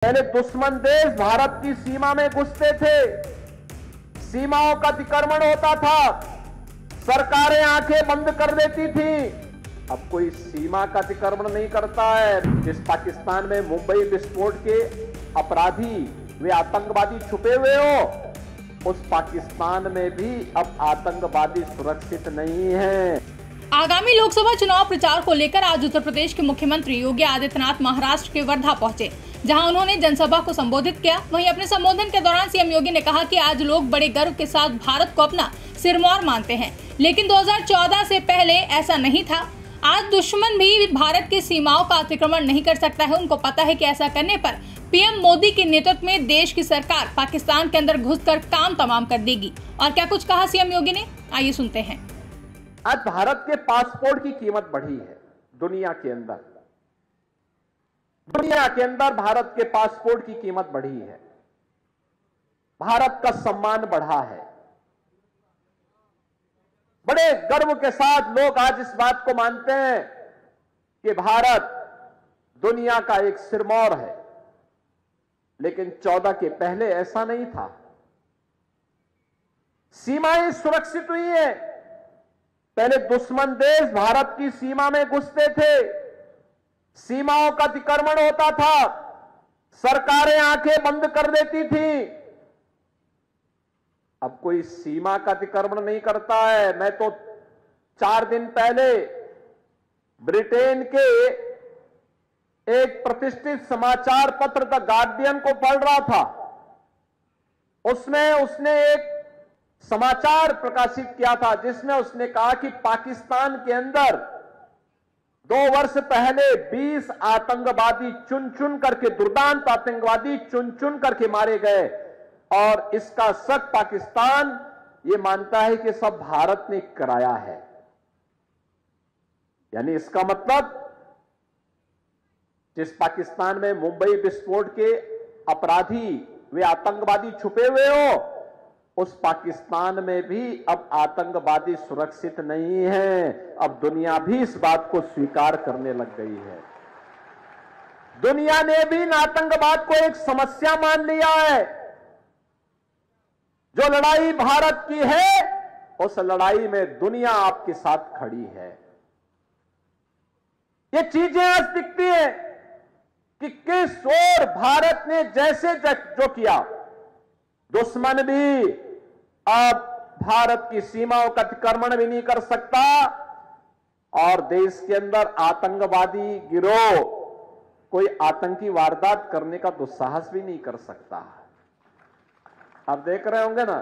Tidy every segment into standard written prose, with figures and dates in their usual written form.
पहले दुश्मन देश भारत की सीमा में घुसते थे, सीमाओं का अतिक्रमण होता था, सरकारें आंखें बंद कर देती थी। अब कोई सीमा का अतिक्रमण नहीं करता है। जिस पाकिस्तान में मुंबई विस्फोट के अपराधी वे आतंकवादी छुपे हुए हो, उस पाकिस्तान में भी अब आतंकवादी सुरक्षित नहीं है। आगामी लोकसभा चुनाव प्रचार को लेकर आज उत्तर प्रदेश के मुख्यमंत्री योगी आदित्यनाथ महाराष्ट्र के वर्धा पहुंचे, जहां उन्होंने जनसभा को संबोधित किया। वहीं अपने संबोधन के दौरान सीएम योगी ने कहा कि आज लोग बड़े गर्व के साथ भारत को अपना सिरमौर मानते हैं, लेकिन 2014 से पहले ऐसा नहीं था। आज दुश्मन भी भारत की सीमाओं का अतिक्रमण नहीं कर सकता है। उनको पता है कि ऐसा करने पर पीएम मोदी के नेतृत्व में देश की सरकार पाकिस्तान के अंदर घुसकर काम तमाम कर देगी। और क्या कुछ कहा सीएम योगी ने, आइए सुनते हैं। आज भारत के पासपोर्ट की कीमत बढ़ी है। दुनिया के अंदर भारत के पासपोर्ट की कीमत बढ़ी है। भारत का सम्मान बढ़ा है। बड़े गर्व के साथ लोग आज इस बात को मानते हैं कि भारत दुनिया का एक सिरमौर है, लेकिन 14 के पहले ऐसा नहीं था। सीमाएं सुरक्षित हुई है। पहले दुश्मन देश भारत की सीमा में घुसते थे, सीमाओं का अतिक्रमण होता था, सरकारें आंखें बंद कर देती थी। अब कोई सीमा का अतिक्रमण नहीं करता है। मैं तो 4 दिन पहले ब्रिटेन के एक प्रतिष्ठित समाचार पत्र द गार्डियन को पढ़ रहा था। उसमें उसने एक समाचार प्रकाशित किया था, जिसमें उसने कहा कि पाकिस्तान के अंदर 2 वर्ष पहले 20 आतंकवादी चुन चुन करके, दुर्दांत आतंकवादी चुन चुन करके मारे गए, और इसका शक पाकिस्तान ये मानता है कि सब भारत ने कराया है। यानी इसका मतलब जिस पाकिस्तान में मुंबई विस्फोट के अपराधी वे आतंकवादी छुपे हुए हो, उस पाकिस्तान में भी अब आतंकवादी सुरक्षित नहीं है। अब दुनिया भी इस बात को स्वीकार करने लग गई है। दुनिया ने भी आतंकवाद को एक समस्या मान लिया है। जो लड़ाई भारत की है, उस लड़ाई में दुनिया आपके साथ खड़ी है। ये चीजें आज दिखती है कि किस ओर भारत ने जैसे जो किया, दुश्मन भी अब भारत की सीमाओं का अतिक्रमण भी नहीं कर सकता, और देश के अंदर आतंकवादी गिरोह कोई आतंकी वारदात करने का दुस्साहस भी नहीं कर सकता। आप देख रहे होंगे ना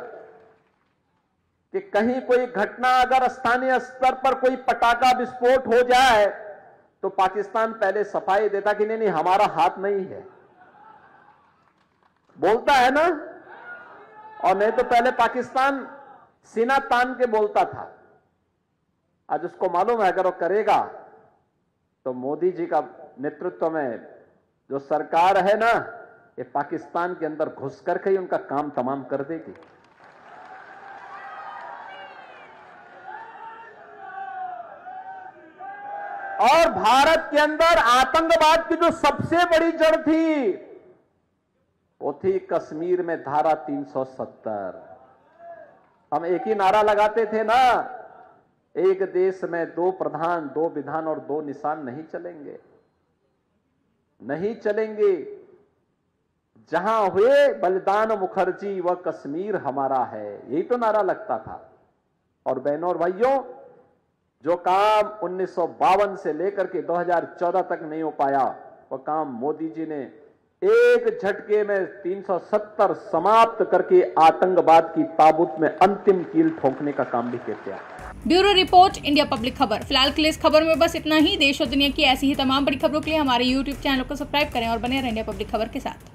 कि कहीं कोई घटना, अगर स्थानीय स्तर पर कोई पटाखा विस्फोट हो जाए तो पाकिस्तान पहले सफाई देता कि नहीं हमारा हाथ नहीं है, बोलता है ना। और नहीं तो पहले पाकिस्तान सीना तान के बोलता था। आज उसको मालूम है अगर वो करेगा तो मोदी जी का नेतृत्व में जो सरकार है ना, ये पाकिस्तान के अंदर घुस करके ही उनका काम तमाम कर देगी। और भारत के अंदर आतंकवाद की जो सबसे बड़ी जड़ थी, वो थी कश्मीर में धारा 370। हम एक ही नारा लगाते थे ना, एक देश में 2 प्रधान, 2 विधान और 2 निशान नहीं चलेंगे, नहीं चलेंगे। जहां हुए बलिदान मुखर्जी वह कश्मीर हमारा है, यही तो नारा लगता था। और बहनों और भाइयों, जो काम 1952 से लेकर के 2014 तक नहीं हो पाया, वह काम मोदी जी ने एक झटके में 370 समाप्त करके आतंकवाद की ताबूत में अंतिम कील ठोकने का काम भी किया। ब्यूरो रिपोर्ट, इंडिया पब्लिक खबर। फिलहाल के लिए इस खबर में बस इतना ही। देश और दुनिया की ऐसी ही तमाम बड़ी खबरों के लिए हमारे YouTube चैनल को सब्सक्राइब करें और बने रहें इंडिया पब्लिक खबर के साथ।